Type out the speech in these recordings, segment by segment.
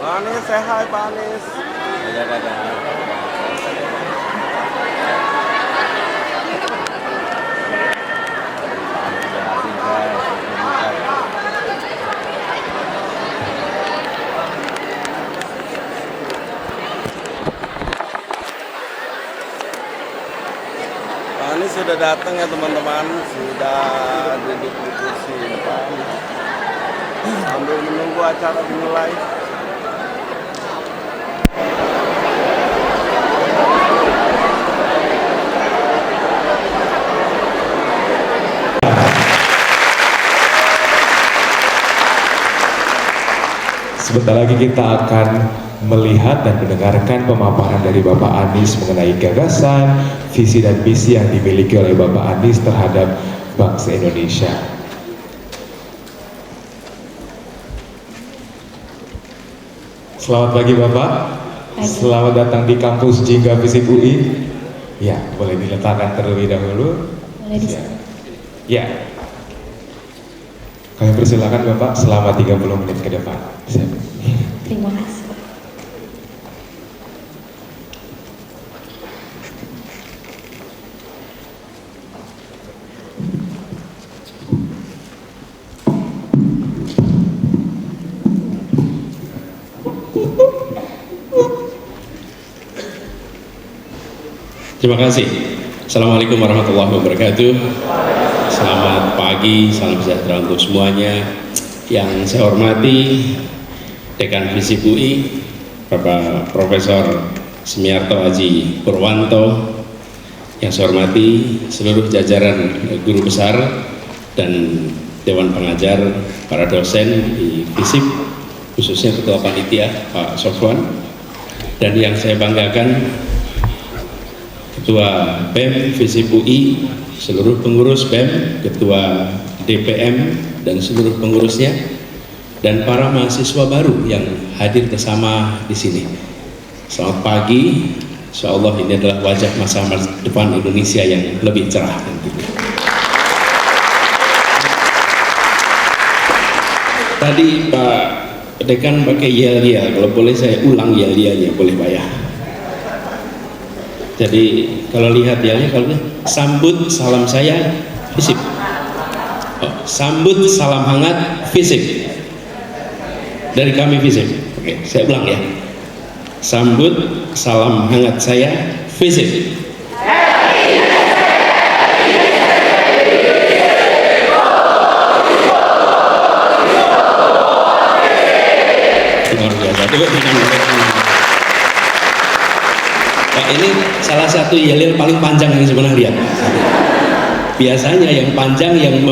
Pak Anies, say hi Pak Anies. Pak Anies sudah datang ya teman-teman, sudah duduk di kursi depan sambil menunggu acara dimulai. Sebentar lagi kita akan melihat dan mendengarkan pemaparan dari Bapak Anies mengenai gagasan, visi dan misi yang dimiliki oleh Bapak Anies terhadap bangsa Indonesia. Selamat pagi Bapak. Selamat datang di kampus Jingga Visip UI. Ya, boleh diletakkan terlebih dahulu. Boleh di Ya. Kami persilakan Bapak selama 30 menit ke depan. Terima kasih. Terima kasih. Assalamualaikum warahmatullahi wabarakatuh. Selamat pagi, salam sejahtera untuk semuanya. Yang saya hormati Dekan Visip UI, Bapak Profesor Semiarto Aji Purwanto. Yang saya hormati seluruh jajaran guru besar dan Dewan Pengajar, para dosen di Visip, khususnya Ketua Panitia Pak Sofwan. Dan yang saya banggakan, Ketua BEM Visip UI, seluruh pengurus BEM, Ketua DPM dan seluruh pengurusnya, dan para mahasiswa baru yang hadir bersama di sini. Selamat pagi. Insya Allah ini adalah wajah masa depan Indonesia yang lebih cerah nantinya. Tadi Pak Dekan pakai yel-yel, kalau boleh saya ulang yel-yelnya, boleh Pak ya? Jadi kalau lihat yelnya, kalau sambut salam saya Visip. Sambut salam hangat Visip. Dari kami Visip. Oke, saya ulang ya. Sambut salam hangat saya Visip. Luar biasa. Pak, ini salah satu yel paling panjang yang saya pernah lihat. Biasanya yang panjang yang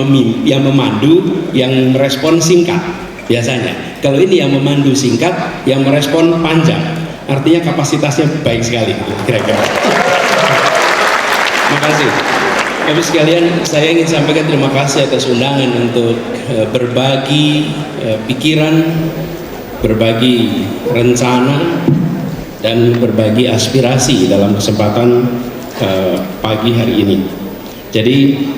memandu, yang merespon singkat. Biasanya. Kalau ini yang memandu singkat, yang merespon panjang. Artinya kapasitasnya baik sekali. Kira-kira. Terima kasih. Bapak sekalian, saya ingin sampaikan terima kasih atas undangan untuk berbagi pikiran, berbagi rencana, dan berbagi aspirasi dalam kesempatan pagi hari ini. Jadi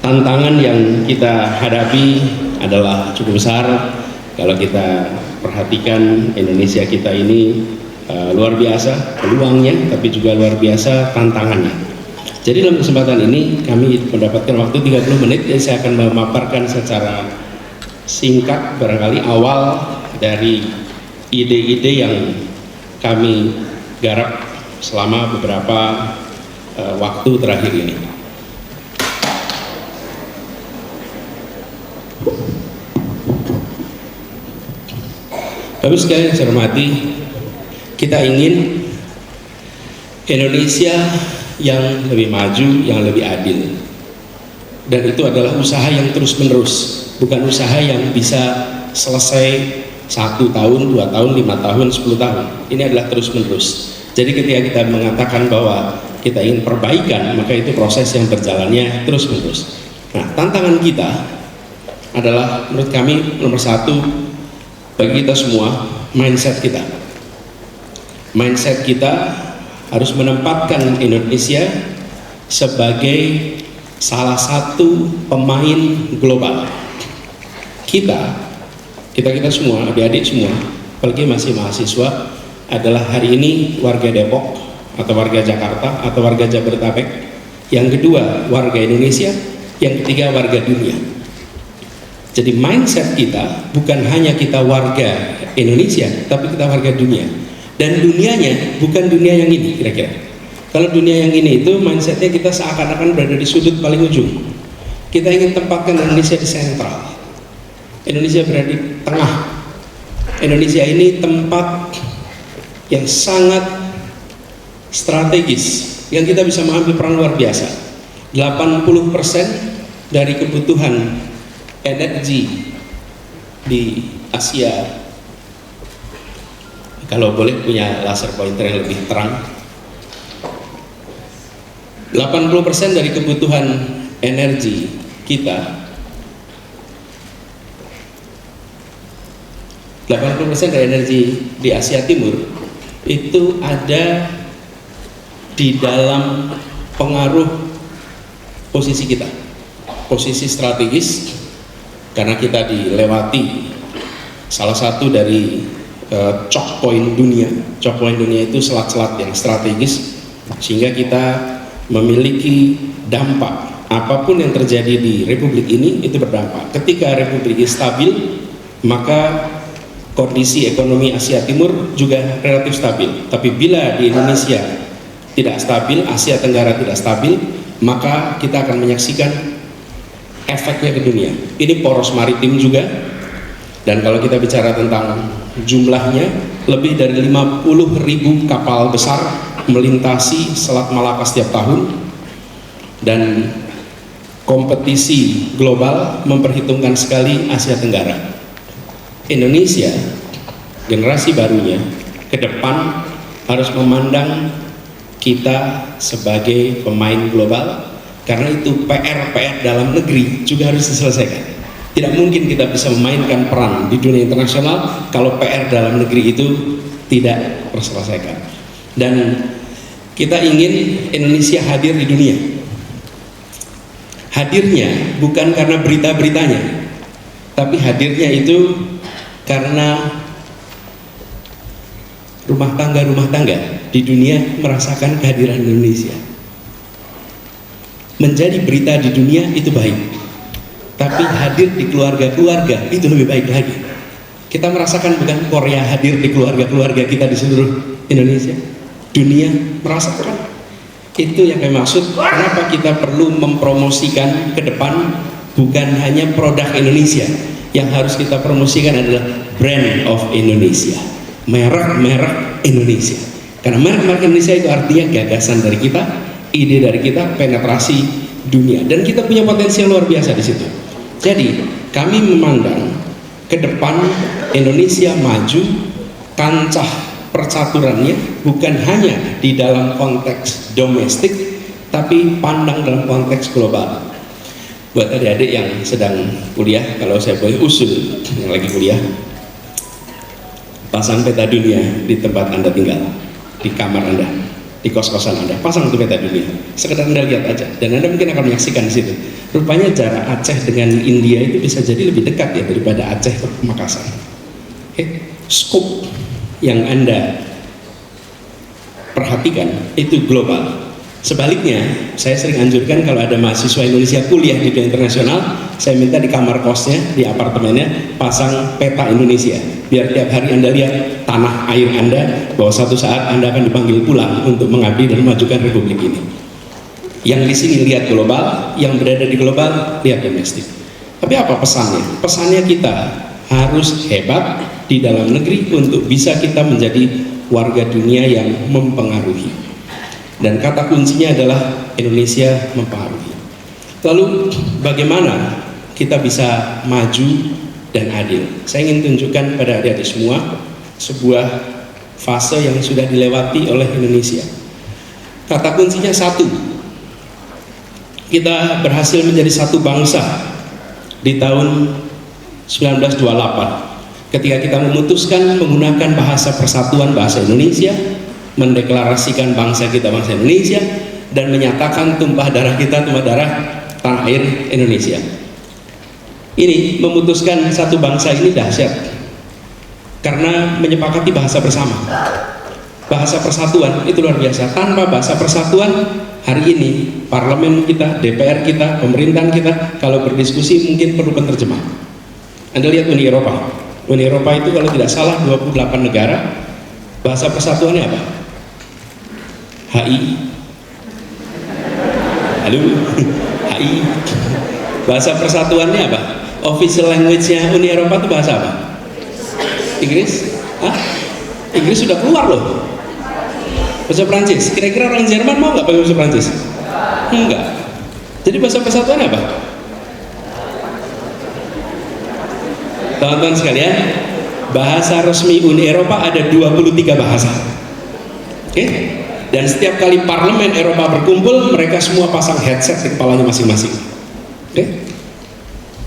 tantangan yang kita hadapi adalah cukup besar. Kalau kita perhatikan Indonesia kita ini luar biasa peluangnya, tapi juga luar biasa tantangannya. Jadi dalam kesempatan ini kami mendapatkan waktu 30 menit, jadi saya akan memaparkan secara singkat barangkali awal dari ide-ide yang kami garap selama beberapa waktu terakhir ini. Bapak sekalian saya hormati, kita ingin Indonesia yang lebih maju, yang lebih adil. Dan itu adalah usaha yang terus-menerus, bukan usaha yang bisa selesai 1 tahun, 2 tahun, 5 tahun, 10 tahun. Ini adalah terus menerus. Jadi ketika kita mengatakan bahwa kita ingin perbaikan, maka itu proses yang berjalannya terus menerus. Nah, tantangan kita adalah menurut kami nomor 1 bagi kita semua, mindset kita. Mindset kita harus menempatkan Indonesia sebagai salah satu pemain global. Kita semua, adik-adik semua, apalagi masih mahasiswa, adalah hari ini warga Depok atau warga Jakarta atau warga Jabodetabek, yang kedua warga Indonesia, yang ketiga warga dunia. Jadi mindset kita bukan hanya kita warga Indonesia, tapi kita warga dunia. Dan dunianya bukan dunia yang ini kira-kira. Kalau dunia yang ini itu mindsetnya kita seakan-akan berada di sudut paling ujung. Kita ingin tempatkan Indonesia di sentral. Indonesia berada di tengah. Indonesia ini tempat yang sangat strategis, yang kita bisa mengambil peran luar biasa. 80% dari kebutuhan energi di Asia, kalau boleh punya laser pointer yang lebih terang, 80% dari kebutuhan energi kita, 80% dari energi di Asia Timur itu ada di dalam pengaruh posisi kita, posisi strategis, karena kita dilewati salah satu dari choke point dunia. Choke point dunia itu selat-selat yang strategis, sehingga kita memiliki dampak. Apapun yang terjadi di Republik ini itu berdampak. Ketika Republik ini stabil, maka kondisi ekonomi Asia Timur juga relatif stabil. Tapi bila di Indonesia tidak stabil, Asia Tenggara tidak stabil, maka kita akan menyaksikan efeknya ke dunia. Ini poros maritim juga, dan kalau kita bicara tentang jumlahnya, lebih dari 50.000 kapal besar melintasi Selat Malaka setiap tahun, dan kompetisi global memperhitungkan sekali Asia Tenggara. Indonesia, generasi barunya ke depan harus memandang kita sebagai pemain global, karena itu PR dalam negeri juga harus diselesaikan. Tidak mungkin kita bisa memainkan peran di dunia internasional kalau PR dalam negeri itu tidak terselesaikan. Dan kita ingin Indonesia hadir di dunia. Hadirnya bukan karena berita-beritanya, tapi hadirnya itu karena rumah tangga di dunia merasakan kehadiran Indonesia. Menjadi berita di dunia itu baik, tapi hadir di keluarga-keluarga itu lebih baik lagi. Kita merasakan bukan Korea hadir di keluarga-keluarga kita di seluruh Indonesia, dunia merasakan. Itu yang kami maksud, kenapa kita perlu mempromosikan ke depan bukan hanya produk Indonesia. Yang harus kita promosikan adalah brand of Indonesia, merek-merek Indonesia. Karena merek-merek Indonesia itu artinya gagasan dari kita, ide dari kita, penetrasi dunia, dan kita punya potensi yang luar biasa di situ. Jadi kami memandang ke depan Indonesia maju, kancah percaturannya bukan hanya di dalam konteks domestik, tapi pandang dalam konteks global. Buat adik-adik yang sedang kuliah, kalau saya boleh usul yang lagi kuliah, pasang peta dunia di tempat Anda tinggal, di kamar Anda, di kos-kosan Anda, pasang itu peta dunia, sekedar Anda lihat aja, dan Anda mungkin akan menyaksikan di situ. Rupanya jarak Aceh dengan India itu bisa jadi lebih dekat ya daripada Aceh ke Makassar. Scope yang Anda perhatikan itu global. Sebaliknya, saya sering anjurkan kalau ada mahasiswa Indonesia kuliah di dunia internasional, saya minta di kamar kosnya, di apartemennya, pasang peta Indonesia. Biar tiap hari Anda lihat tanah air Anda, bahwa suatu saat Anda akan dipanggil pulang untuk mengabdi dan memajukan Republik ini. Yang di sini lihat global, yang berada di global lihat domestik. Tapi apa pesannya? Pesannya kita harus hebat di dalam negeri untuk bisa kita menjadi warga dunia yang mempengaruhi. Dan kata kuncinya adalah Indonesia mempengaruhi. Lalu bagaimana kita bisa maju dan adil. Saya ingin tunjukkan pada adik-adik semua sebuah fase yang sudah dilewati oleh Indonesia. Kata kuncinya satu. Kita berhasil menjadi satu bangsa di tahun 1928 ketika kita memutuskan menggunakan bahasa persatuan, bahasa Indonesia, mendeklarasikan bangsa kita bangsa Indonesia, dan menyatakan tumpah darah kita tumpah darah tanah air Indonesia. Ini memutuskan satu bangsa ini dahsyat karena menyepakati bahasa bersama, bahasa persatuan. Itu luar biasa. Tanpa bahasa persatuan, hari ini parlemen kita, DPR kita, pemerintahan kita kalau berdiskusi mungkin perlu penerjemah. Anda lihat Uni Eropa. Uni Eropa itu kalau tidak salah 28 negara. Bahasa persatuannya apa? HI. Halo. HI. Bahasa persatuannya apa? Official language-nya Uni Eropa itu bahasa apa? Inggris? Hah? Inggris sudah keluar loh. Bahasa Prancis. Kira-kira orang Jerman mau nggak pakai bahasa Prancis? Enggak. Jadi bahasa persatuan apa? Teman-teman sekalian, bahasa resmi Uni Eropa ada 23 bahasa. Oke? Dan setiap kali parlemen Eropa berkumpul, mereka semua pasang headset di kepalanya masing-masing. Oke?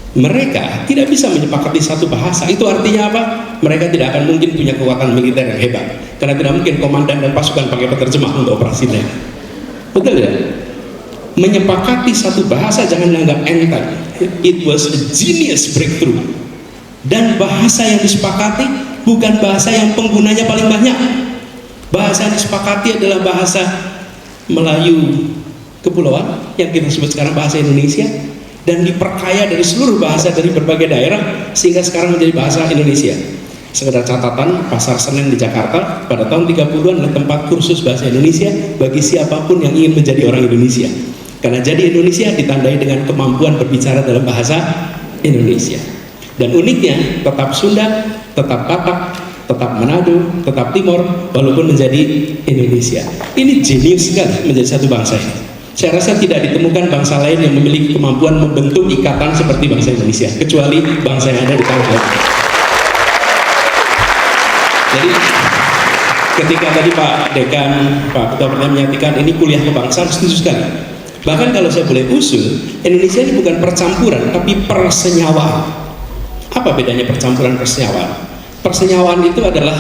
Mereka tidak bisa menyepakati satu bahasa. Itu artinya apa? Mereka tidak akan mungkin punya kekuatan militer yang hebat, karena tidak mungkin komandan dan pasukan pakai penerjemah untuk operasinya. Betul ya? Menyepakati satu bahasa jangan dianggap enteng. It was a genius breakthrough. Dan bahasa yang disepakati bukan bahasa yang penggunanya paling banyak. Bahasa yang disepakati adalah bahasa Melayu kepulauan yang kita sebut sekarang bahasa Indonesia, dan diperkaya dari seluruh bahasa dari berbagai daerah sehingga sekarang menjadi bahasa Indonesia. Sekedar catatan, Pasar Senen di Jakarta pada tahun 30-an adalah tempat kursus bahasa Indonesia bagi siapapun yang ingin menjadi orang Indonesia. Karena jadi Indonesia ditandai dengan kemampuan berbicara dalam bahasa Indonesia. Dan uniknya, tetap Sunda, tetap Batak, tetap Manado, tetap Timor, walaupun menjadi Indonesia. Ini jenius sekali menjadi satu bangsa ini. Saya rasa tidak ditemukan bangsa lain yang memiliki kemampuan membentuk ikatan seperti bangsa Indonesia, kecuali bangsa yang ada di tanah air. Jadi ketika tadi Pak Dekan, Pak Ketua Pertanian menyatakan ini kuliah kebangsaan, setuju sekali. Bahkan kalau saya boleh usul, Indonesia ini bukan percampuran, tapi persenyawaan. Apa bedanya percampuran persenyawaan? Persenyawaan itu adalah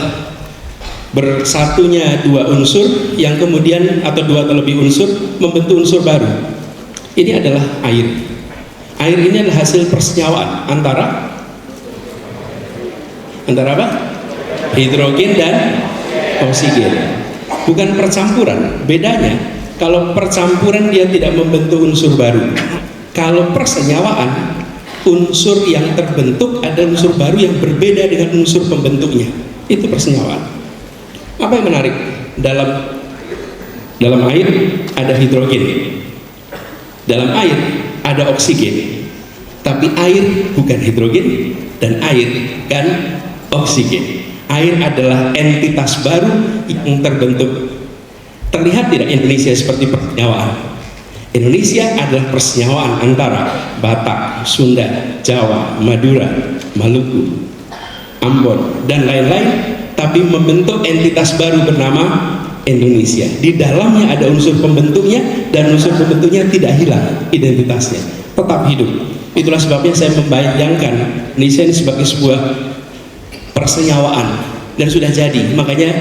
bersatunya dua unsur yang kemudian atau dua atau lebih unsur membentuk unsur baru. Ini adalah air. Air ini adalah hasil persenyawaan antara apa? Hidrogen dan oksigen. Bukan percampuran. Bedanya kalau percampuran dia tidak membentuk unsur baru. Kalau persenyawaan, unsur yang terbentuk ada unsur baru yang berbeda dengan unsur pembentuknya. Itu persenyawaan. Apa yang menarik? Dalam air ada hidrogen, dalam air ada oksigen, tapi air bukan hidrogen dan air kan oksigen. Air adalah entitas baru yang terbentuk. Terlihat tidak Indonesia seperti persenyawaan? Indonesia adalah persenyawaan antara Batak, Sunda, Jawa, Madura, Maluku, Ambon, dan lain-lain, tapi membentuk entitas baru bernama Indonesia. Di dalamnya ada unsur pembentuknya, dan unsur pembentuknya tidak hilang identitasnya, tetap hidup. Itulah sebabnya saya membayangkan Indonesia ini sebagai sebuah persenyawaan, dan sudah jadi. Makanya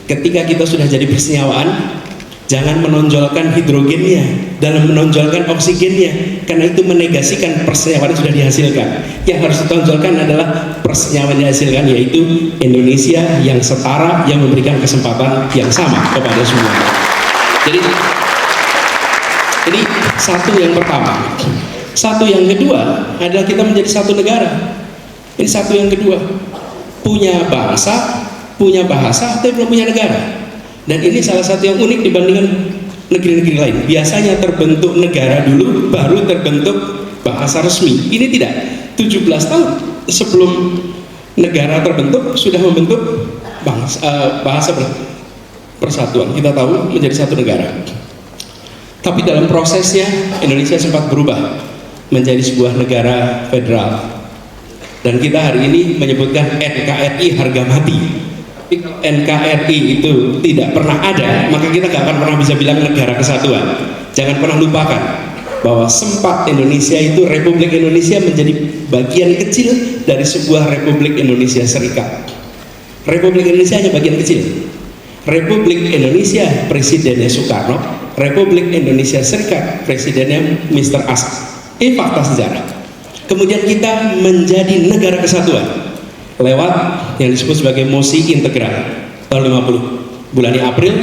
ketika kita sudah jadi persenyawaan, jangan menonjolkan hidrogennya dalam menonjolkan oksigennya, karena itu menegasikan persenyawaan yang sudah dihasilkan. Yang harus ditonjolkan adalah persenyawaan yang dihasilkan, yaitu Indonesia yang setara, yang memberikan kesempatan yang sama kepada semua. Jadi ini satu yang pertama. Satu yang kedua adalah kita menjadi satu negara. Ini satu yang kedua. Punya bangsa, punya bahasa, tapi belum punya negara. Dan ini salah satu yang unik dibandingkan negeri-negeri lain. Biasanya terbentuk negara dulu, baru terbentuk bahasa resmi. Ini tidak. 17 tahun sebelum negara terbentuk sudah membentuk bahasa persatuan. Kita tahu menjadi satu negara. Tapi dalam prosesnya Indonesia sempat berubah menjadi sebuah negara federal. Dan kita hari ini menyebutkan NKRI harga mati. Tapi kalau NKRI itu tidak pernah ada, maka kita gak akan pernah bisa bilang negara kesatuan. Jangan pernah lupakan bahwa sempat Indonesia itu, Republik Indonesia menjadi bagian kecil dari sebuah Republik Indonesia Serikat. Republik Indonesia hanya bagian kecil. Republik Indonesia presidennya Soekarno, Republik Indonesia Serikat presidennya Mr. Asad. Ini fakta sejarah. Kemudian kita menjadi negara kesatuan lewat yang disebut sebagai mosi integral tahun 50 bulan April,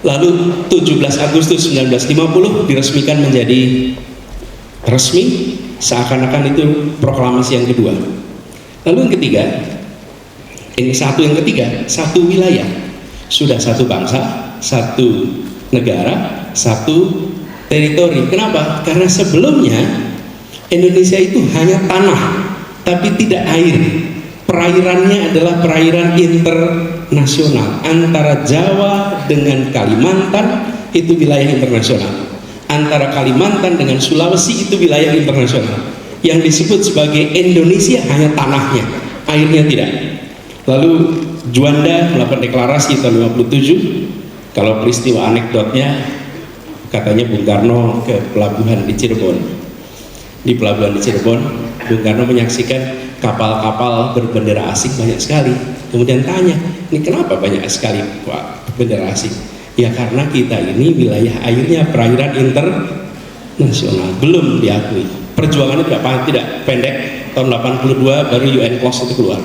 lalu 17 Agustus 1950 diresmikan menjadi resmi, seakan-akan itu proklamasi yang kedua. Lalu yang ketiga, ini yang ketiga, satu wilayah, sudah satu bangsa, satu negara, satu teritori. Kenapa? Karena sebelumnya Indonesia itu hanya tanah, tapi tidak air. Perairannya adalah perairan internasional. Antara Jawa dengan Kalimantan itu wilayah internasional. Antara Kalimantan dengan Sulawesi itu wilayah internasional. Yang disebut sebagai Indonesia hanya tanahnya, airnya tidak. Lalu Juanda melakukan deklarasi tahun 57. Kalau peristiwa anekdotnya, katanya Bung Karno ke pelabuhan di Cirebon. Di pelabuhan di Cirebon, Bung Karno menyaksikan kapal-kapal berbendera asing banyak sekali. Kemudian tanya, ini kenapa banyak sekali Pak bendera asing? Ya karena kita ini wilayah airnya perairan internasional, belum diakui. Perjuangannya tidak pendek. Tahun 82 baru UN Clause itu keluar,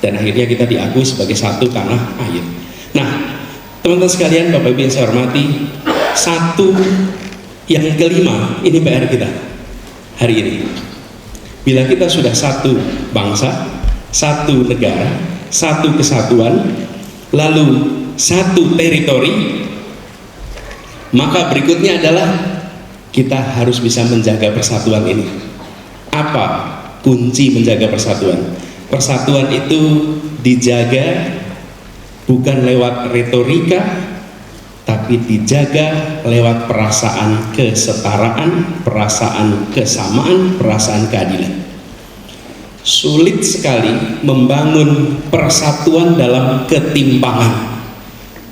dan akhirnya kita diakui sebagai satu tanah air. Nah, teman-teman sekalian, Bapak Ibu yang saya hormati, satu yang kelima ini PR kita hari ini. Bila kita sudah satu bangsa, satu negara, satu kesatuan, lalu satu teritori, maka berikutnya adalah kita harus bisa menjaga persatuan ini. Apa kunci menjaga persatuan? Persatuan itu dijaga bukan lewat retorika, tapi dijaga lewat perasaan kesetaraan, perasaan kesamaan, perasaan keadilan. Sulit sekali membangun persatuan dalam ketimpangan.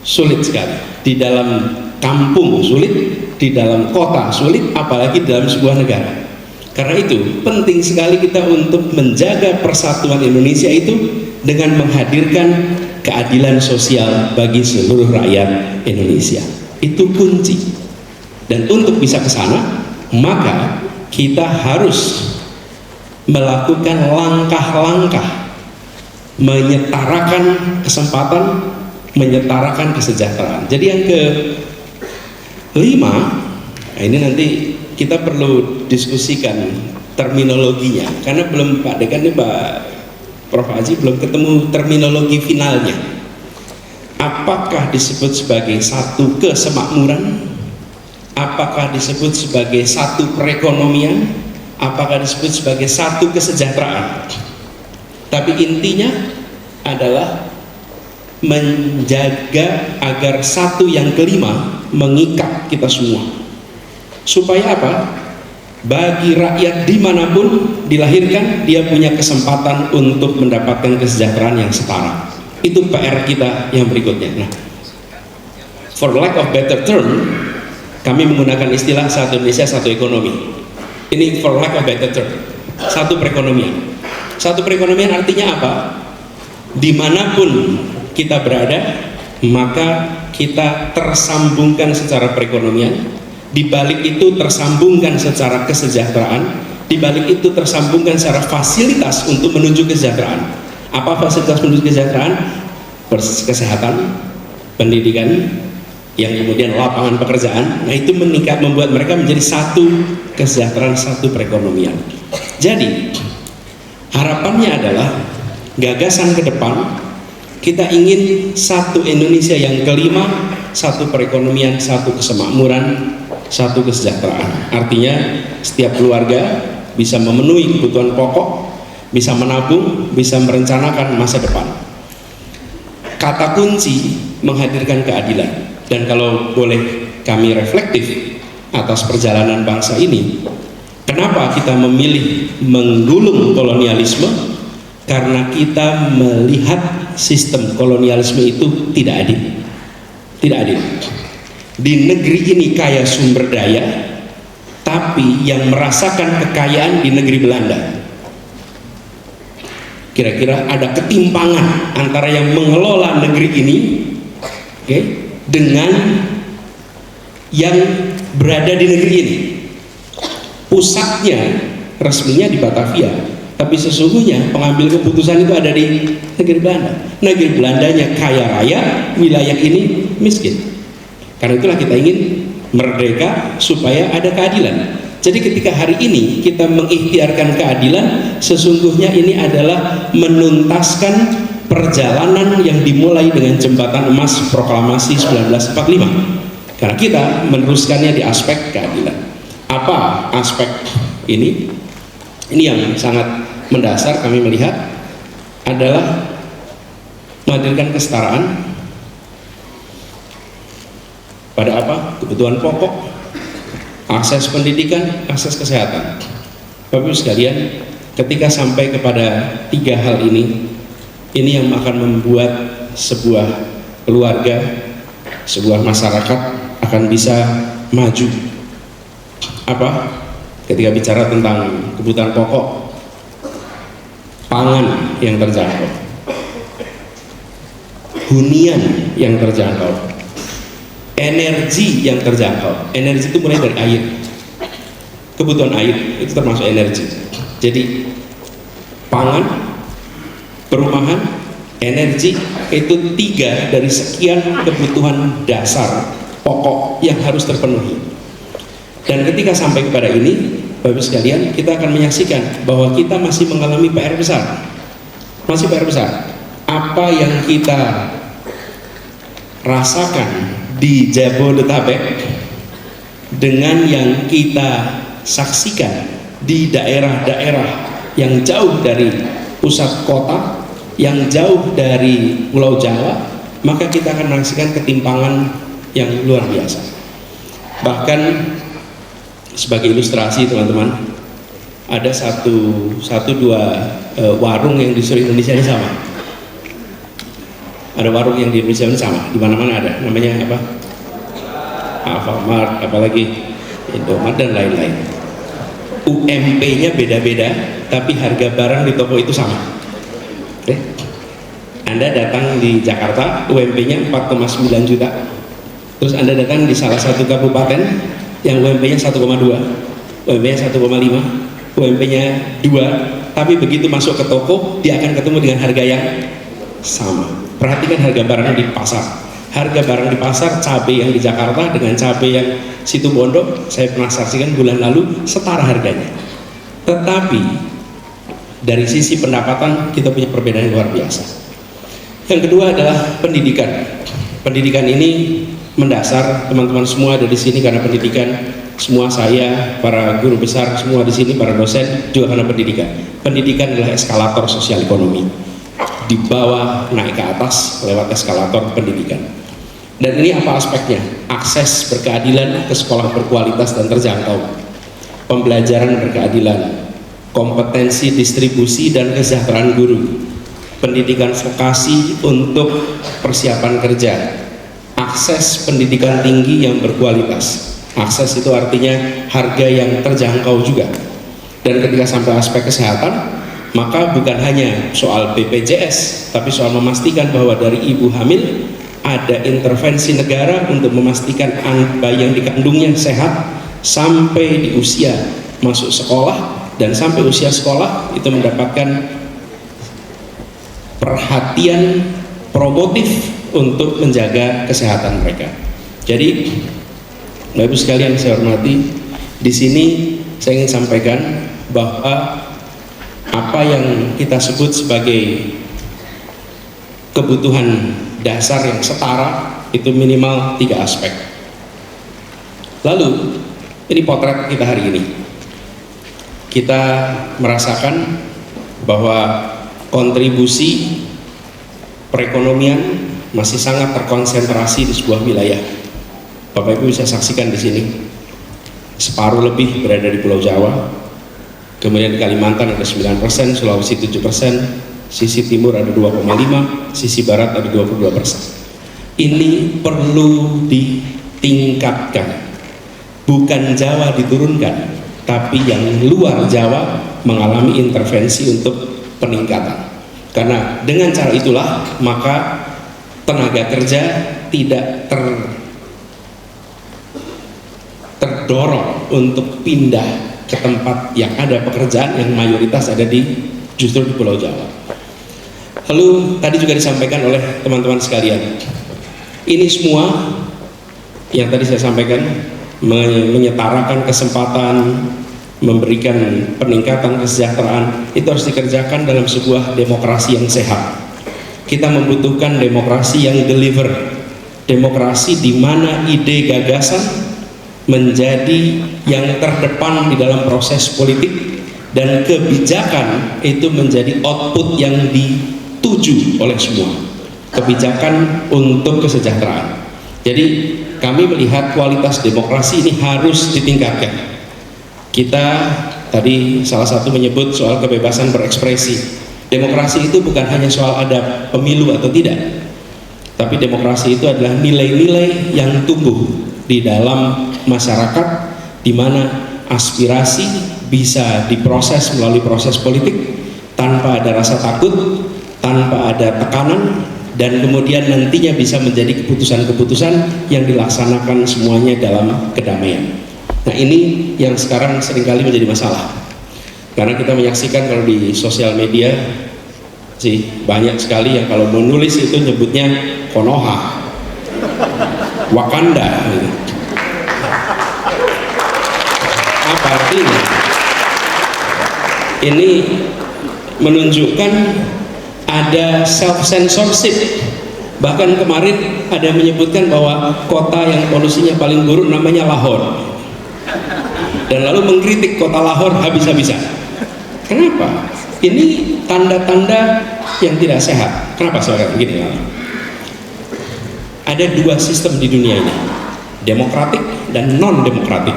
Sulit sekali. Di dalam kampung sulit, di dalam kota sulit, apalagi dalam sebuah negara. Karena itu penting sekali kita untuk menjaga persatuan Indonesia itu dengan menghadirkan keadilan sosial bagi seluruh rakyat Indonesia. Itu kunci. Dan untuk bisa ke sana, maka kita harus melakukan langkah-langkah menyetarakan kesempatan, menyetarakan kesejahteraan. Jadi yang kelima, ini nanti kita perlu diskusikan terminologinya, karena belum Pak Dekan ini Pak Prof. Haji belum ketemu terminologi finalnya. Apakah disebut sebagai satu kesemakmuran? Apakah disebut sebagai satu perekonomian? Apakah disebut sebagai satu kesejahteraan? Tapi intinya adalah menjaga agar satu yang kelima mengikat kita semua. Supaya apa? Bagi rakyat dimanapun dilahirkan, dia punya kesempatan untuk mendapatkan kesejahteraan yang setara. Itu PR kita yang berikutnya. Nah, for lack of better term, kami menggunakan istilah satu Indonesia, satu ekonomi. Ini for lack of better term, satu perekonomian. Satu perekonomian artinya apa? Dimanapun kita berada, maka kita tersambungkan secara perekonomian. Di balik itu tersambungkan secara kesejahteraan, di balik itu tersambungkan secara fasilitas untuk menuju kesejahteraan. Apa fasilitas menuju kesejahteraan? Kesehatan, pendidikan, yang kemudian lapangan pekerjaan. Nah, itu meningkat, membuat mereka menjadi satu kesejahteraan, satu perekonomian. Jadi harapannya adalah gagasan ke depan, kita ingin satu Indonesia yang kelima, satu perekonomian, satu kesemakmuran, satu kesejahteraan. Artinya setiap keluarga bisa memenuhi kebutuhan pokok, bisa menabung, bisa merencanakan masa depan. Kata kunci menghadirkan keadilan. Dan kalau boleh kami reflektif atas perjalanan bangsa ini, kenapa kita memilih menggulung kolonialisme? karena kita melihat sistem kolonialisme itu tidak adil. Tidak adil. Di negeri ini kaya sumber daya, tapi yang merasakan kekayaan di negeri Belanda. Kira-kira ada ketimpangan antara yang mengelola negeri ini, okay, dengan yang berada di negeri ini. Pusatnya resminya di Batavia, tapi sesungguhnya pengambil keputusan itu ada di negeri Belanda. Negeri Belandanya kaya raya, wilayah ini miskin. Karena itulah kita ingin merdeka supaya ada keadilan. Jadi ketika hari ini kita mengikhtiarkan keadilan, sesungguhnya ini adalah menuntaskan perjalanan yang dimulai dengan Jembatan Emas Proklamasi 1945. Karena kita meneruskannya di aspek keadilan. Apa aspek ini? Ini yang sangat mendasar kami melihat adalah menghadirkan kesetaraan pada apa? Kebutuhan pokok, akses pendidikan, akses kesehatan. Bapak Ibu sekalian, ketika sampai kepada 3 hal ini yang akan membuat sebuah keluarga, sebuah masyarakat akan bisa maju. Apa? Ketika bicara tentang kebutuhan pokok, pangan yang terjangkau, hunian yang terjangkau, energi yang terjangkau. Energi itu mulai dari air. Kebutuhan air itu termasuk energi. Jadi pangan, perumahan, energi itu 3 dari sekian kebutuhan dasar pokok yang harus terpenuhi. Dan ketika sampai kepada ini, Bapak sekalian, kita akan menyaksikan bahwa kita masih mengalami PR besar. Masih PR besar. Apa yang kita rasakan di Jabodetabek dengan yang kita saksikan di daerah-daerah yang jauh dari pusat kota, yang jauh dari Pulau Jawa, maka kita akan menyaksikan ketimpangan yang luar biasa. Bahkan sebagai ilustrasi teman-teman, ada satu dua warung yang di seluruh Indonesia ini sama. Ada warung yang di Indonesia ini sama, di mana-mana ada. Namanya apa? Alfamart, apalagi Indomaret dan lain-lain. UMP-nya beda-beda, tapi harga barang di toko itu sama. Oke? Anda datang di Jakarta, UMP-nya 4,9 juta. Terus Anda datang di salah satu kabupaten yang UMP-nya 1,2, UMP-nya 1,5, UMP-nya 2, tapi begitu masuk ke toko, dia akan ketemu dengan harga yang sama. Perhatikan harga barang di pasar. Harga barang di pasar, cabai yang di Jakarta dengan cabai yang situ Bondo, saya pernah saksikan bulan lalu, setara harganya. Tetapi dari sisi pendapatan kita punya perbedaan yang luar biasa. Yang kedua adalah pendidikan. Pendidikan ini mendasar, teman-teman semua ada di sini karena pendidikan. Semua saya, para guru besar, semua di sini para dosen juga karena pendidikan. Pendidikan adalah eskalator sosial ekonomi. Di bawah naik ke atas lewat eskalator pendidikan. Dan ini apa aspeknya? Akses berkeadilan ke sekolah berkualitas dan terjangkau, pembelajaran berkeadilan, kompetensi distribusi dan kesejahteraan guru, pendidikan vokasi untuk persiapan kerja, akses pendidikan tinggi yang berkualitas. Akses itu artinya harga yang terjangkau juga. Dan ketika sampai aspek kesehatan, maka bukan hanya soal BPJS, tapi soal memastikan bahwa dari ibu hamil ada intervensi negara untuk memastikan bayi yang dikandungnya sehat sampai di usia masuk sekolah, dan sampai usia sekolah itu mendapatkan perhatian promotif untuk menjaga kesehatan mereka. Jadi Bapak Ibu sekalian saya hormati, di sini saya ingin sampaikan bahwa apa yang kita sebut sebagai kebutuhan dasar yang setara itu minimal 3 aspek. Lalu ini potret kita hari ini. Kita merasakan bahwa kontribusi perekonomian masih sangat terkonsentrasi di sebuah wilayah. Bapak Ibu bisa saksikan di sini, separuh lebih berada di Pulau Jawa. Kemudian di Kalimantan ada 9%, Sulawesi 7%, sisi timur ada 2,5, sisi barat ada 22%. Ini perlu ditingkatkan, bukan Jawa diturunkan, tapi yang luar Jawa mengalami intervensi untuk peningkatan. Karena dengan cara itulah maka tenaga kerja tidak terdorong untuk pindah ke tempat yang ada pekerjaan yang mayoritas ada justru di Pulau Jawa. Lalu tadi juga disampaikan oleh teman-teman sekalian, ini semua yang tadi saya sampaikan menyetarakan kesempatan, memberikan peningkatan kesejahteraan, itu harus dikerjakan dalam sebuah demokrasi yang sehat. Kita membutuhkan demokrasi yang deliver, demokrasi di mana ide gagasan menjadi yang terdepan di dalam proses politik, dan kebijakan itu menjadi output yang dituju oleh semua, kebijakan untuk kesejahteraan. Jadi kami melihat kualitas demokrasi ini harus ditingkatkan. Kita tadi salah satu menyebut soal kebebasan berekspresi. Demokrasi itu bukan hanya soal ada pemilu atau tidak, tapi demokrasi itu adalah nilai-nilai yang tumbuh di dalam masyarakat, di mana aspirasi bisa diproses melalui proses politik tanpa ada rasa takut, tanpa ada tekanan, dan kemudian nantinya bisa menjadi keputusan-keputusan yang dilaksanakan semuanya dalam kedamaian. Nah, ini yang sekarang seringkali menjadi masalah, karena kita menyaksikan kalau di sosial media sih banyak sekali yang kalau menulis itu nyebutnya Konoha, Wakanda gitu. Apa artinya? Ini menunjukkan ada self-censorship. Bahkan kemarin ada yang menyebutkan bahwa kota yang polusinya paling buruk namanya Lahore, dan lalu mengkritik kota Lahore habis-habisan. Kenapa? Ini tanda-tanda yang tidak sehat. Kenapa saya katakan begini? Ada dua sistem di dunia ini, demokratik dan non-demokratik.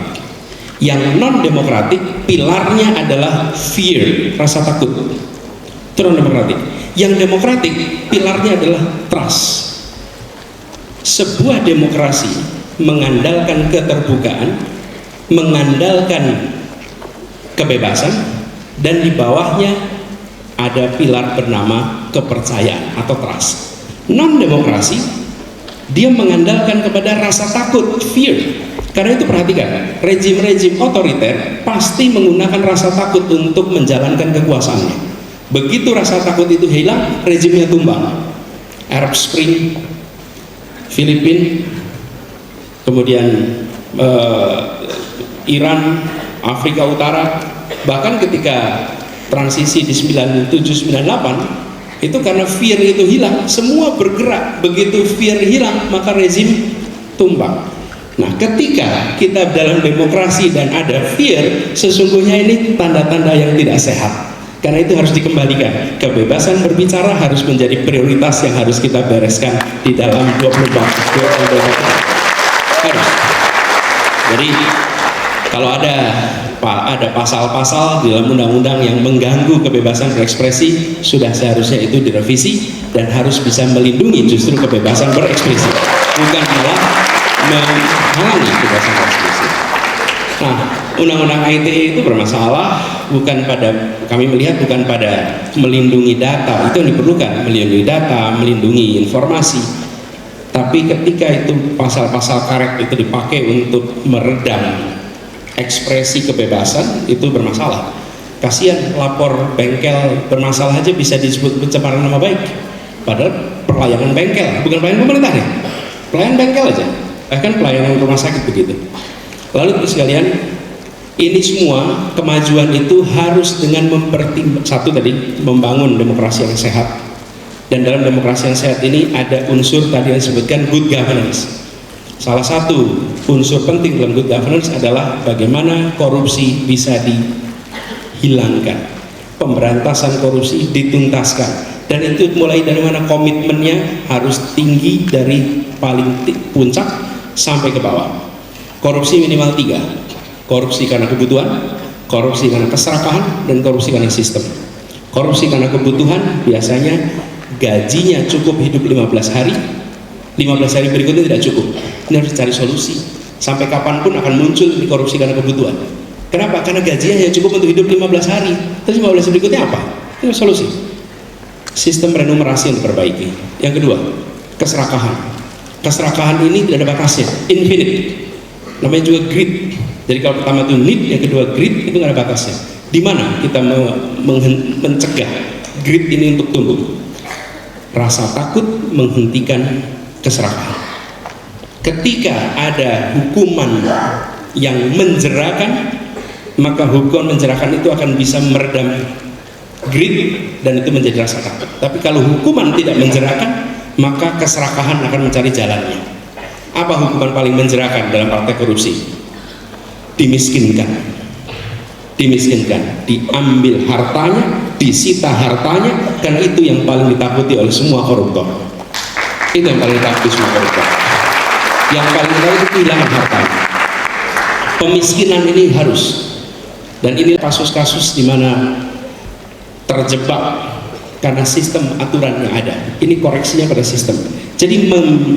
Yang non-demokratik pilarnya adalah fear, rasa takut. Itu non-demokratik. Yang demokratik pilarnya adalah trust. Sebuah demokrasi mengandalkan keterbukaan, mengandalkan kebebasan, dan di bawahnya ada pilar bernama kepercayaan atau trust. Non-demokrasi dia mengandalkan kepada rasa takut, fear. Karena itu perhatikan, rejim-rejim otoriter pasti menggunakan rasa takut untuk menjalankan kekuasaannya. Begitu rasa takut itu hilang, rejimnya tumbang. Arab Spring, Filipina, kemudian Iran, Afrika Utara, bahkan ketika transisi di 97-98 itu karena fear itu hilang, semua bergerak. Begitu fear hilang, maka rezim tumbang. Nah, ketika kita dalam demokrasi dan ada fear, sesungguhnya ini tanda-tanda yang tidak sehat. Karena itu harus dikembalikan. Kebebasan berbicara harus menjadi prioritas yang harus kita bereskan di dalam 24 harus. Jadi kalau ada pasal-pasal di dalam undang-undang yang mengganggu kebebasan berekspresi, sudah seharusnya itu direvisi dan harus bisa melindungi justru kebebasan berekspresi, bukan malah menghalangi kebebasan berekspresi. Nah, undang-undang ITE itu bermasalah kami melihat bukan pada melindungi data, itu yang diperlukan, melindungi data, melindungi informasi. Tapi ketika itu pasal-pasal karet itu dipakai untuk meredam ekspresi kebebasan, itu bermasalah. Kasihan lapor bengkel bermasalah aja bisa disebut pencemaran nama baik, padahal pelayanan bengkel, bukan pelayanan pemerintah ya, pelayanan bengkel aja, bahkan pelayanan rumah sakit begitu. Lalu terus sekalian, ini semua kemajuan itu harus dengan satu tadi, membangun demokrasi yang sehat. Dan dalam demokrasi yang sehat ini ada unsur tadi yang disebutkan good governance. Salah satu unsur penting dalam good governance adalah bagaimana korupsi bisa dihilangkan, pemberantasan korupsi dituntaskan, dan itu mulai dari mana komitmennya harus tinggi dari paling puncak sampai ke bawah. Korupsi minimal 3, korupsi karena kebutuhan, korupsi karena keserakahan, dan korupsi karena sistem. Korupsi karena kebutuhan, biasanya gajinya cukup hidup 15 hari, 15 hari berikutnya tidak cukup. Ini harus cari solusi. Sampai kapanpun akan muncul di korupsi karena kebutuhan. Kenapa? Karena gajinya hanya cukup untuk hidup 15 hari. Terus 15 hari berikutnya apa? Ini solusi. Sistem remunerasi yang diperbaiki. Yang kedua, keserakahan. Keserakahan ini tidak ada batasnya, infinite. Namanya juga greed. Jadi kalau pertama itu need, yang kedua greed, itu nggak ada batasnya. Di mana kita mencegah greed ini untuk tumbuh? Rasa takut menghentikan keserakahan. Ketika ada hukuman yang menjerakan, maka hukuman menjerakan itu akan bisa meredam greed dan itu menjadi rasa takut. Tapi kalau hukuman tidak menjerakan, maka keserakahan akan mencari jalannya. Apa hukuman paling menjerakan dalam praktek korupsi? Dimiskinkan, diambil hartanya, disita hartanya, karena itu yang paling ditakuti oleh semua koruptor. Itu yang paling ditakuti semua koruptor. Yang paling ditakuti itu kehilangan hartanya. Pemiskinan ini harus, dan ini kasus-kasus di mana terjebak karena sistem aturan yang ada. Ini koreksinya pada sistem. Jadi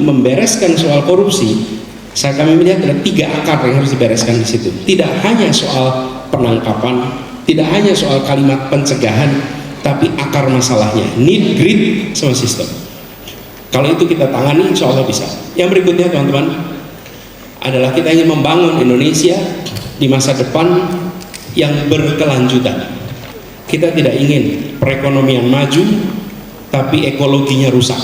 membereskan soal korupsi, kami melihat ada 3 akar yang harus dibereskan di situ. Tidak hanya soal penangkapan, tidak hanya soal kalimat pencegahan, tapi akar masalahnya, need, greed, sama sistem. Kalau itu kita tangani, insya Allah bisa. Yang berikutnya teman-teman, adalah kita ingin membangun Indonesia di masa depan yang berkelanjutan. Kita tidak ingin perekonomian maju, tapi ekologinya rusak.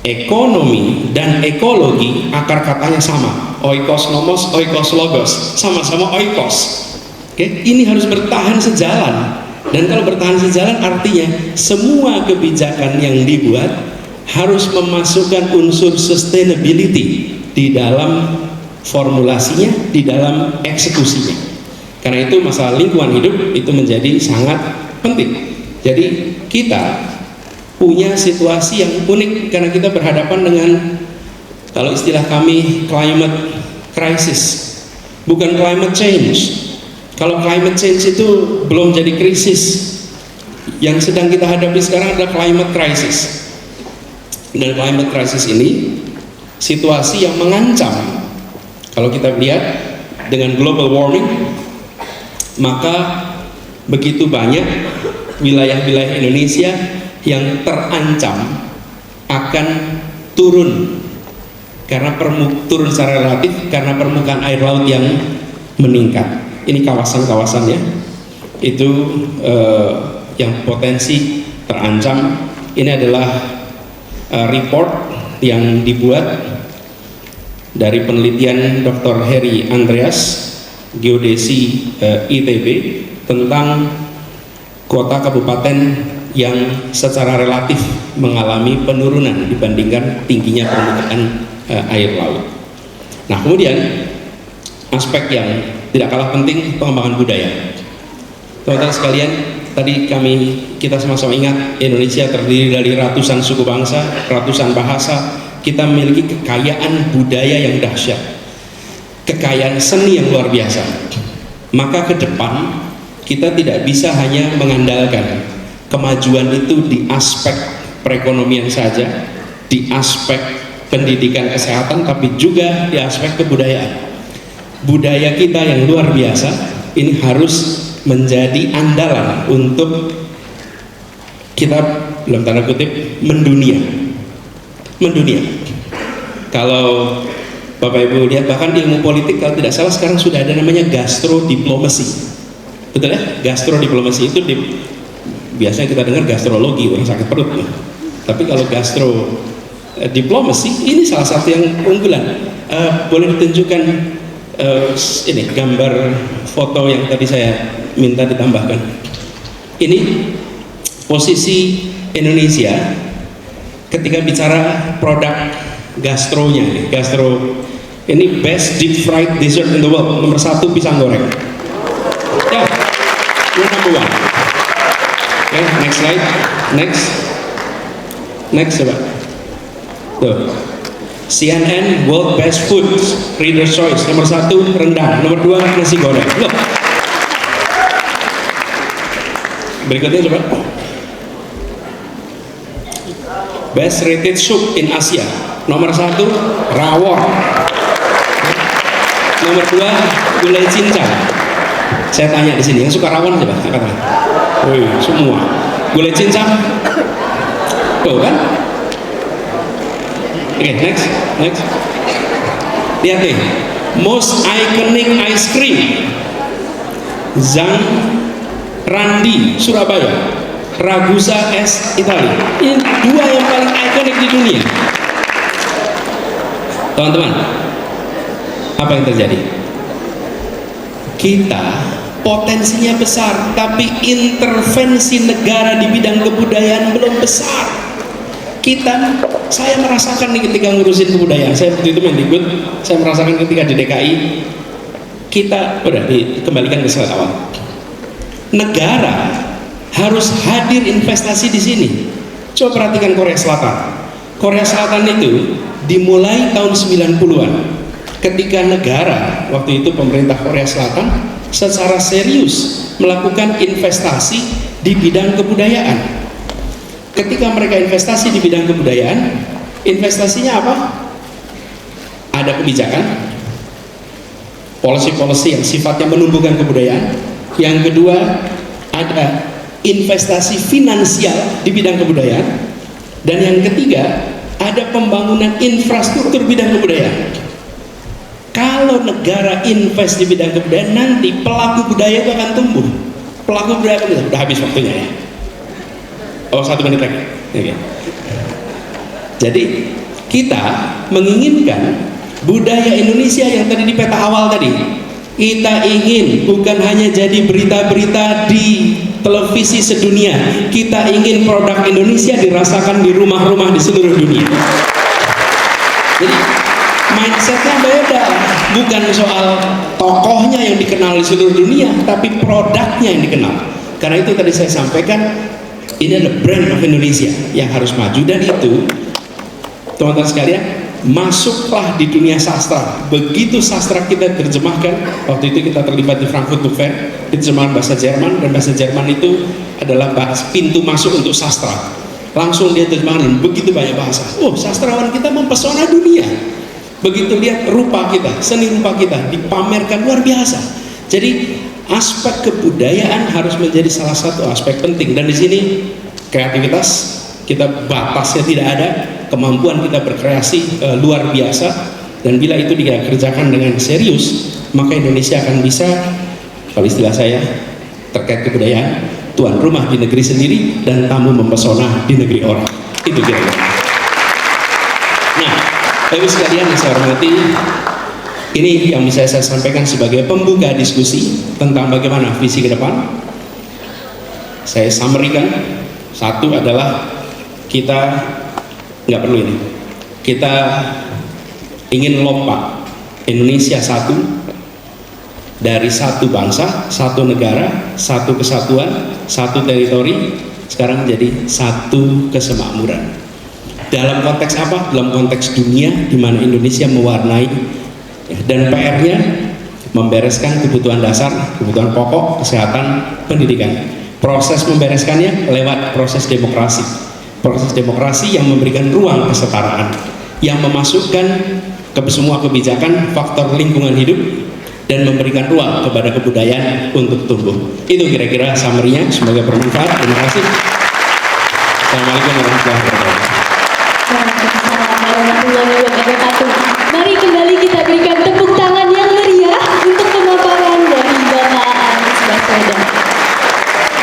Ekonomi dan ekologi akar katanya sama, oikos nomos, oikos logos, sama-sama oikos. Oke, ini harus bertahan sejalan. Dan kalau bertahan sejalan artinya semua kebijakan yang dibuat harus memasukkan unsur sustainability di dalam formulasinya, di dalam eksekusinya. Karena itu masalah lingkungan hidup itu menjadi sangat penting. Jadi kita punya situasi yang unik karena kita berhadapan dengan, kalau istilah kami, climate crisis, bukan climate change. Kalau climate change itu belum jadi krisis, yang sedang kita hadapi sekarang adalah climate crisis. Dan climate crisis ini situasi yang mengancam. Kalau kita lihat dengan global warming, maka begitu banyak wilayah-wilayah Indonesia yang terancam akan turun karena turun secara relatif karena permukaan air laut yang meningkat. Ini kawasan-kawasannya itu yang potensi terancam. Ini adalah report yang dibuat dari penelitian Dr. Heri Andreas, geodesi ITB, tentang kota kabupaten yang secara relatif mengalami penurunan dibandingkan tingginya permukaan air laut. Nah, kemudian aspek yang tidak kalah penting, pengembangan budaya. Teman-teman sekalian, tadi kita sama-sama ingat Indonesia terdiri dari ratusan suku bangsa, ratusan bahasa. Kita memiliki kekayaan budaya yang dahsyat, kekayaan seni yang luar biasa. Maka ke depan kita tidak bisa hanya mengandalkan kemajuan itu di aspek perekonomian saja, di aspek pendidikan kesehatan, tapi juga di aspek kebudayaan. Budaya kita yang luar biasa ini harus menjadi andalan untuk kita, dalam tanda kutip, mendunia. Kalau Bapak Ibu lihat, bahkan di ilmu politik kalau tidak salah sekarang sudah ada namanya gastrodiplomasi. Betul ya? Gastrodiplomasi itu biasanya kita dengar gastrologi, orang sakit perut. Tapi kalau gastrodiplomasi ini salah satu yang unggulan. Boleh ditunjukkan ini gambar foto yang tadi saya minta ditambahkan. Ini posisi Indonesia ketika bicara produk gastronya. Gastro ini best deep fried dessert in the world, nomor 1 pisang goreng. Ya, number 1. Okay, next slide. Next coba. Tuh. CNN World Best Foods Reader's Choice, nomor 1 rendang, nomor 2 nasi goreng. Loh. Berikutnya coba. Best rated soup in Asia. Nomor 1 rawon. Nomor 2 gulai cincang. Saya tanya di sini, yang suka rawon siapa? Angkat tangan. Woi, semua. Gulai cincang? Tuh kan? Oke, next. Lihat nih, most iconic ice cream. Zhang Randi, Surabaya. Ragusa es Italia. Ini 2 yang paling ikonik di dunia. Teman-teman, apa yang terjadi? Kita potensinya besar, tapi intervensi negara di bidang kebudayaan belum besar. Saya merasakan nih ketika ngurusin kebudayaan. Saya waktu itu Mendikbud, saya merasakan ketika di DKI kita udah dikembalikan ke slide awal. Negara harus hadir investasi di sini. Coba perhatikan Korea Selatan. Korea Selatan itu dimulai tahun 90-an ketika negara, waktu itu pemerintah Korea Selatan secara serius melakukan investasi di bidang kebudayaan. Ketika mereka investasi di bidang kebudayaan, investasinya apa? Ada kebijakan, policy-policy yang sifatnya menumbuhkan kebudayaan. Yang kedua, ada investasi finansial di bidang kebudayaan, dan yang ketiga ada pembangunan infrastruktur bidang kebudayaan. Kalau negara invest di bidang kebudayaan, nanti pelaku budaya itu akan tumbuh. Pelaku budaya akan udah habis waktunya ya. Oh, 1 menit lagi. Oke. Jadi kita menginginkan budaya Indonesia yang tadi di peta awal tadi. Kita ingin bukan hanya jadi berita-berita di televisi sedunia, kita ingin produk Indonesia dirasakan di rumah-rumah di seluruh dunia. Jadi mindsetnya beda, bukan soal tokohnya yang dikenal di seluruh dunia, tapi produknya yang dikenal. Karena itu tadi saya sampaikan, ini adalah brand of Indonesia yang harus maju. Dan itu, teman-teman sekalian, masuklah di dunia sastra. Begitu sastra kita terjemahkan, waktu itu kita terlibat di Frankfurt Book Fair, diterjemahkan bahasa Jerman, dan bahasa Jerman itu adalah pintu masuk untuk sastra. Langsung dia terjemahkan begitu banyak bahasa. Oh, sastrawan kita mempesona dunia. Begitu lihat rupa kita, seni rupa kita dipamerkan luar biasa. Jadi aspek kebudayaan harus menjadi salah satu aspek penting. Dan di sini kreativitas kita batasnya tidak ada, kemampuan kita berkreasi luar biasa, dan bila itu dikerjakan dengan serius, maka Indonesia akan bisa, kalau istilah saya terkait kebudayaan, tuan rumah di negeri sendiri dan tamu mempesona di negeri orang. Itu kira-kira. Nah, Bapak sekalian yang saya hormati, ini yang bisa saya sampaikan sebagai pembuka diskusi tentang bagaimana visi ke depan. Saya summary-kan. Satu adalah kita nggak perlu ini. Kita ingin lompat Indonesia satu, dari satu bangsa, satu negara, satu kesatuan, satu teritori, sekarang menjadi satu kesemakmuran. Dalam konteks apa? Dalam konteks dunia di mana Indonesia mewarnai, dan PR-nya membereskan kebutuhan dasar, kebutuhan pokok, kesehatan, pendidikan. Proses membereskannya lewat proses demokrasi. Proses demokrasi yang memberikan ruang kesetaraan, yang memasukkan ke semua kebijakan faktor lingkungan hidup, dan memberikan ruang kepada kebudayaan untuk tumbuh. Itu kira-kira summary-nya, semoga bermanfaat. Terima kasih. Assalamualaikum warahmatullahi wabarakatuh. Waalaikumsalam warahmatullahi wabarakatuh. Mari kembali kita berikan tepuk tangan yang meriah untuk pemaparan dari Bapak Anies Baswedan.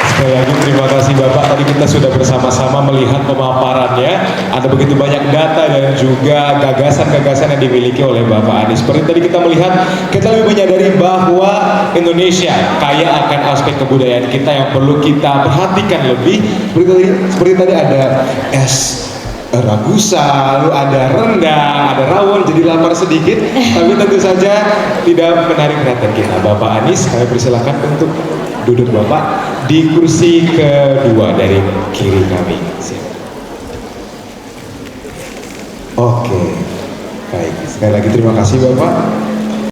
Sekali lagi terima kasih Bapak, tadi kita sudah bersama-sama melihat pemaparannya. Ada begitu banyak data dan juga gagasan-gagasan yang dimiliki oleh Bapak Anies. Seperti tadi kita melihat, kita lebih menyadari bahwa Indonesia kaya akan aspek kebudayaan kita yang perlu kita perhatikan lebih. Seperti tadi ada es ragusa, lalu ada rendang, ada rawon, jadi lapar sedikit, tapi tentu saja tidak menarik perhatian kita. Bapak Anies, kami persilakan untuk duduk Bapak di kursi kedua dari kiri kami. Oke, baik. Sekali lagi terima kasih Bapak.